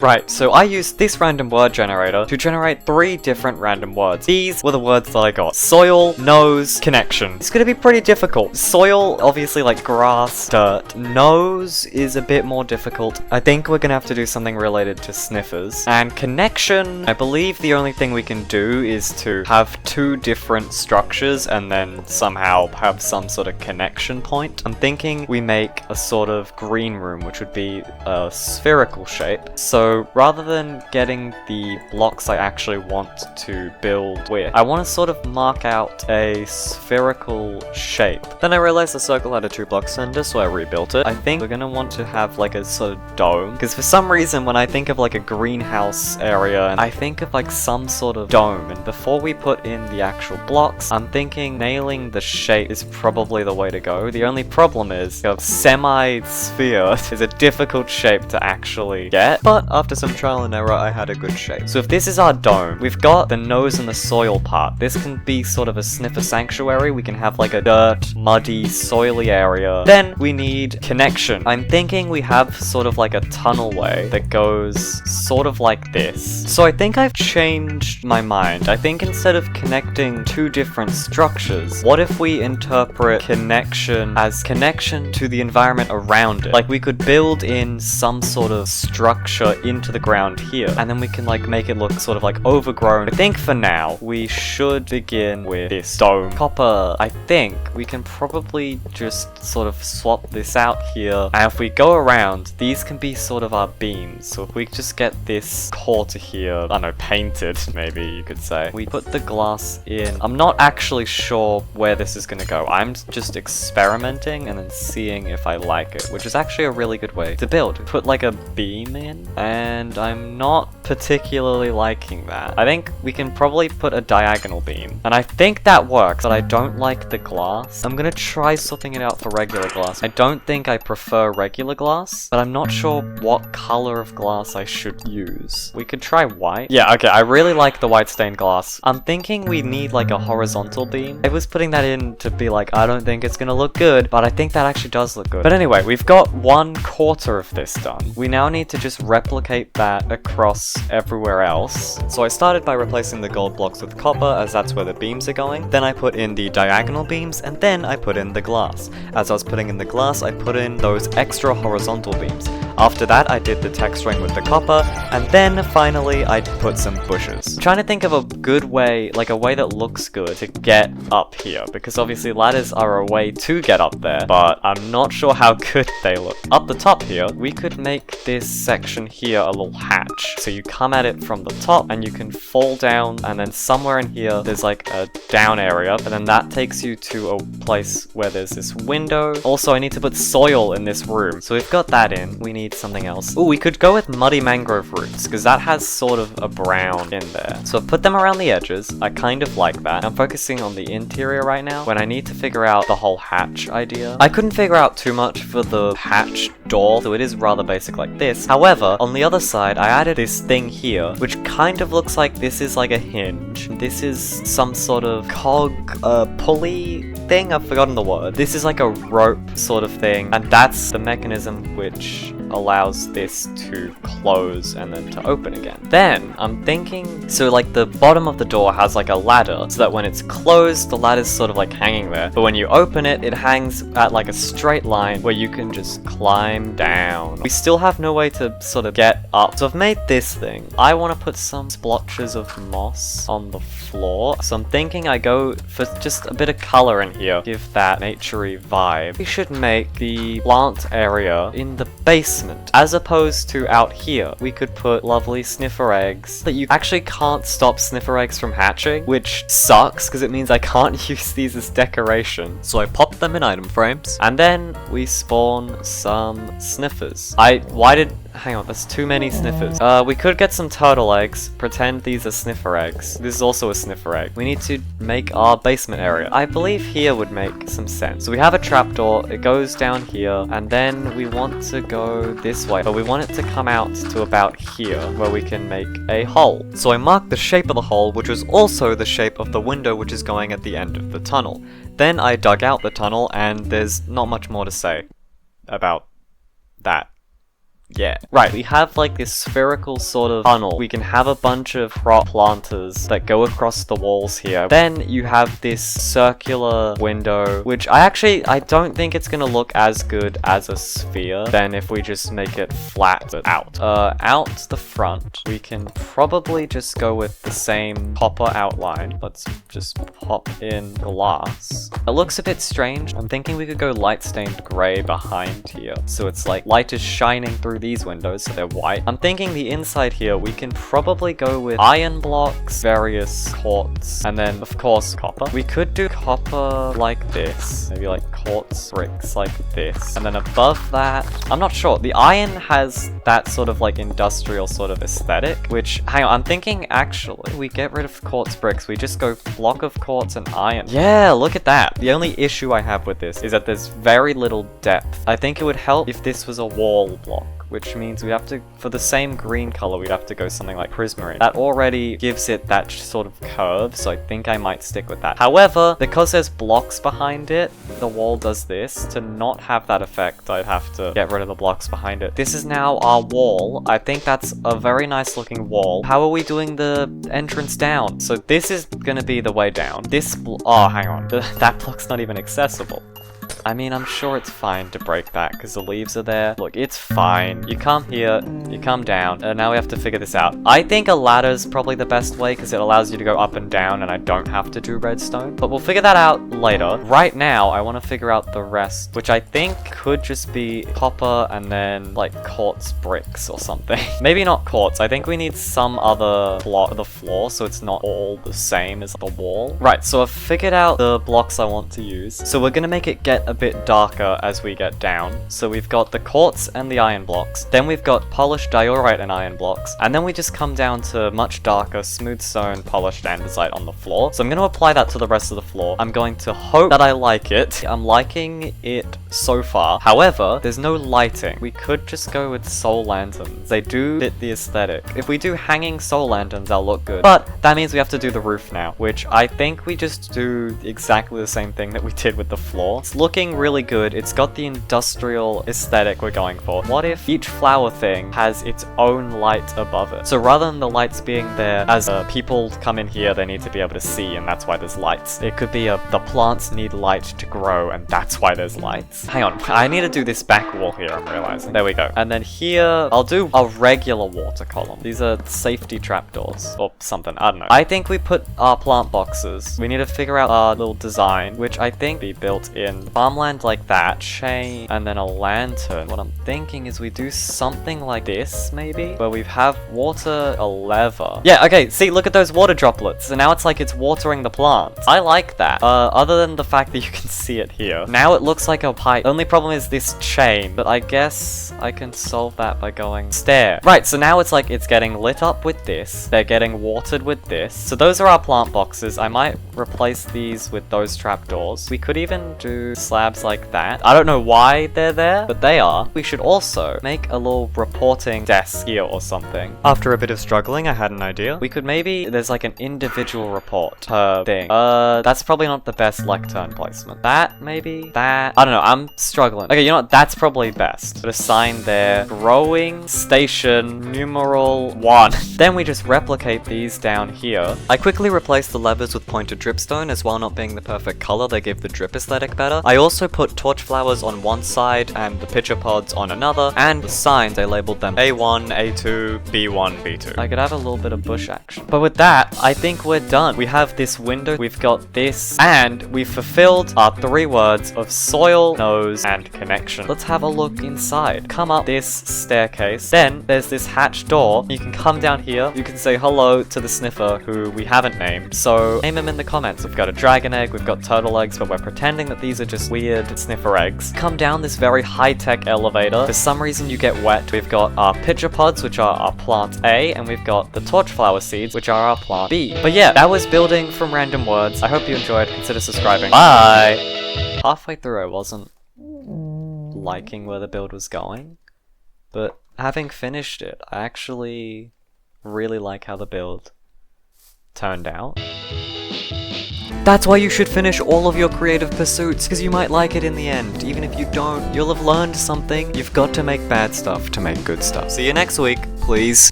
Right, so I used this random word generator to generate 3 different random words. These were the words that I got. Soil, nose, connection. It's gonna be pretty difficult. Soil, obviously like grass, dirt. Nose is a bit more difficult. I think we're gonna have to do something related to sniffers. And connection, I believe the only thing we can do is to have 2 different structures and then somehow have some sort of connection point. I'm thinking we make a sort of green room, which would be a spherical shape. So rather than getting the blocks I actually want to build with, I want to sort of mark out a spherical shape. Then I realized the circle had a 2-block center, so I rebuilt it. I think we're gonna want to have like a sort of dome, because for some reason when I think of like a greenhouse area, I think of like some sort of dome, and before we put in the actual blocks, I'm thinking nailing the shape is probably the way to go. The only problem is a semi-sphere is a difficult shape to actually get, but after some trial and error, I had a good shape. So if this is our dome, we've got the nose and the soil part. This can be sort of a sniffer sanctuary. We can have like a dirt, muddy, soily area. Then we need connection. I'm thinking we have sort of like a tunnel way that goes sort of like this. So I think I've changed my mind. I think instead of connecting 2 different structures, what if we interpret connection as connection to the environment around it? Like we could build in some sort of structure into the ground here, and then we can like make it look sort of like overgrown. I think for now we should begin with this dome. Copper, I think we can probably just sort of swap this out here, and if we go around, these can be sort of our beams. So if we just get this core to here, I don't know, painted maybe you could say, we put the glass in. I'm not actually sure where this is gonna go. I'm just experimenting and then seeing if I like it, which is actually a really good way to build. Put like a beam in, and I'm not particularly liking that. I think we can probably put a diagonal beam, and I think that works, but I don't like the glass. I'm gonna try swapping it out for regular glass. I don't think I prefer regular glass, but I'm not sure what color of glass I should use. We could try white. Yeah, okay, I really like the white stained glass. I'm thinking we need like a horizontal beam. I was putting that in to be like, I don't think it's gonna look good, but I think that actually does look good. But anyway, we've got 1/4 of this done. We now need to just replicate that across everywhere else. So I started by replacing the gold blocks with copper, as that's where the beams are going. Then I put in the diagonal beams, and then I put in the glass. As I was putting in the glass, I put in those extra horizontal beams. After that, I did the texturing with the copper, and then finally I put some bushes. I'm trying to think of a good way, like a way that looks good to get up here, because obviously ladders are a way to get up there, but I'm not sure how good they look. Up the top here, we could make this section here a little hatch. So you come at it from the top, and you can fall down, and then somewhere in here, there's like a down area, and then that takes you to a place where there's this window. Also, I need to put soil in this room. So we've got that in. We need something else. Oh, we could go with muddy mangrove roots, because that has sort of a brown in there. So I've put them around the edges. I kind of like that. I'm focusing on the interior right now, when I need to figure out the whole hatch idea. I couldn't figure out too much for the hatch door, so it is rather basic like this. However, on the other side, I added this thing here, which kind of looks like this is like a hinge. This is some sort of cog, pulley thing? I've forgotten the word. This is like a rope sort of thing, and that's the mechanism which allows this to close and then to open again. Then I'm thinking, so like the bottom of the door has like a ladder, so that when it's closed, the ladder's sort of like hanging there, but when you open it, it hangs at like a straight line where you can just climb down. We still have no way to sort of get up, so I've made this thing. I want to put some splotches of moss on the floor, so I'm thinking I go for just a bit of color in here, give that naturey vibe. We should make the plant area in the basement, as opposed to out here. We could put lovely sniffer eggs that you actually can't stop sniffer eggs from hatching, which sucks because it means I can't use these as decoration. So I pop them in item frames, and then we spawn some sniffers. Hang on, there's too many sniffers. We could get some turtle eggs, pretend these are sniffer eggs. This is also a sniffer egg. We need to make our basement area. I believe here would make some sense. So we have a trapdoor, it goes down here, and then we want to go this way, but we want it to come out to about here, where we can make a hole. So I marked the shape of the hole, which was also the shape of the window which is going at the end of the tunnel. Then I dug out the tunnel, and there's not much more to say about that. Yeah. Right, we have like this spherical sort of tunnel. We can have a bunch of crop planters that go across the walls here. Then you have this circular window, which I don't think it's gonna look as good as a sphere than if we just make it flat but out. Out the front, we can probably just go with the same copper outline. Let's just pop in glass. It looks a bit strange. I'm thinking we could go light stained gray behind here. So it's like light is shining through these windows, so they're white. I'm thinking the inside here, we can probably go with iron blocks, various quartz, and then of course copper. We could do copper like this, maybe like quartz bricks like this, and then above that, I'm not sure. The iron has that sort of like industrial sort of aesthetic, which, hang on, I'm thinking actually we get rid of quartz bricks, we just go block of quartz and iron. Yeah, look at that. The only issue I have with this is that there's very little depth. I think it would help if this was a wall block, which means we have to, for the same green color, we'd have to go something like prismarine. That already gives it that sort of curve, so I think I might stick with that. However, because there's blocks behind it, the wall does this. To not have that effect, I'd have to get rid of the blocks behind it. This is now our wall. I think that's a very nice looking wall. How are we doing the entrance down? So this is gonna be the way down. Oh, hang on. That block's not even accessible. I mean, I'm sure it's fine to break that because the leaves are there. Look, it's fine. You come here, you come down, and now we have to figure this out. I think a ladder's probably the best way because it allows you to go up and down and I don't have to do redstone. But we'll figure that out later. Right now, I want to figure out the rest, which I think could just be copper and then like quartz bricks or something. Maybe not quartz. I think we need some other block of the floor so it's not all the same as the wall. Right, so I've figured out the blocks I want to use. So we're going to make it get a bit darker as we get down. So we've got the quartz and the iron blocks. Then we've got polished diorite and iron blocks. And then we just come down to much darker smooth stone, polished andesite on the floor. So I'm going to apply that to the rest of the floor. I'm going to hope that I like it. I'm liking it so far. However, there's no lighting. We could just go with soul lanterns. They do fit the aesthetic. If we do hanging soul lanterns, they'll look good. But that means we have to do the roof now, which I think we just do exactly the same thing that we did with the floor. It's looking really good. It's got the industrial aesthetic we're going for. What if each flower thing has its own light above it? So rather than the lights being there as people come in here, they need to be able to see, and that's why there's lights. It could be the plants need light to grow, and that's why there's lights. Hang on, I need to do this back wall here, I'm realizing. There we go. And then here, I'll do a regular water column. These are safety trapdoors, or something, I don't know. I think we put our plant boxes. We need to figure out our little design, which I think be built in farmland like that, chain, and then a lantern. What I'm thinking is we do something like this, maybe, where we have water, a lever. Yeah, okay, see, look at those water droplets. So now it's like it's watering the plants. I like that. Other than the fact that you can see it here. Now it looks like a pipe. The only problem is this chain, but I guess I can solve that by going stair. Right, so now it's like it's getting lit up with this. They're getting watered with this. So those are our plant boxes. I might replace these with those trapdoors. We could even do slabs like that. I don't know why they're there, but they are. We should also make a little reporting desk here or something. After a bit of struggling, I had an idea. We could maybe, there's like an individual report per thing. That's probably not the best lectern placement. That, maybe? That? I don't know, I'm struggling. Okay, you know what? That's probably best. Put a sign there. Growing station numeral 1. Then we just replicate these down here. I quickly replaced the levers with pointed dripstone, as while not being the perfect color, they give the drip aesthetic better. I also put torch flowers on one side and the pitcher pods on another, and the signs, I labeled them A1, A2, B1, B2. I could have a little bit of bush action. But with that, I think we're done. We have this window, we've got this, and we've fulfilled our 3 words of soil, nose, and connection. Let's have a look inside. Come up this staircase, then there's this hatch door. You can come down here, you can say hello to the sniffer, who we haven't named, so name him in the comments. We've got a dragon egg, we've got turtle eggs, but we're pretending that these are just weird sniffer eggs. Come down this very high-tech elevator. For some reason you get wet. We've got our pitcher pods, which are our plant A, and we've got the torch flower seeds, which are our plant B. But yeah, that was building from random words. I hope you enjoyed. Consider subscribing. Bye! Halfway through I wasn't liking where the build was going, but having finished it, I actually really like how the build turned out. That's why you should finish all of your creative pursuits, because you might like it in the end. Even if you don't, you'll have learned something. You've got to make bad stuff to make good stuff. See you next week, please.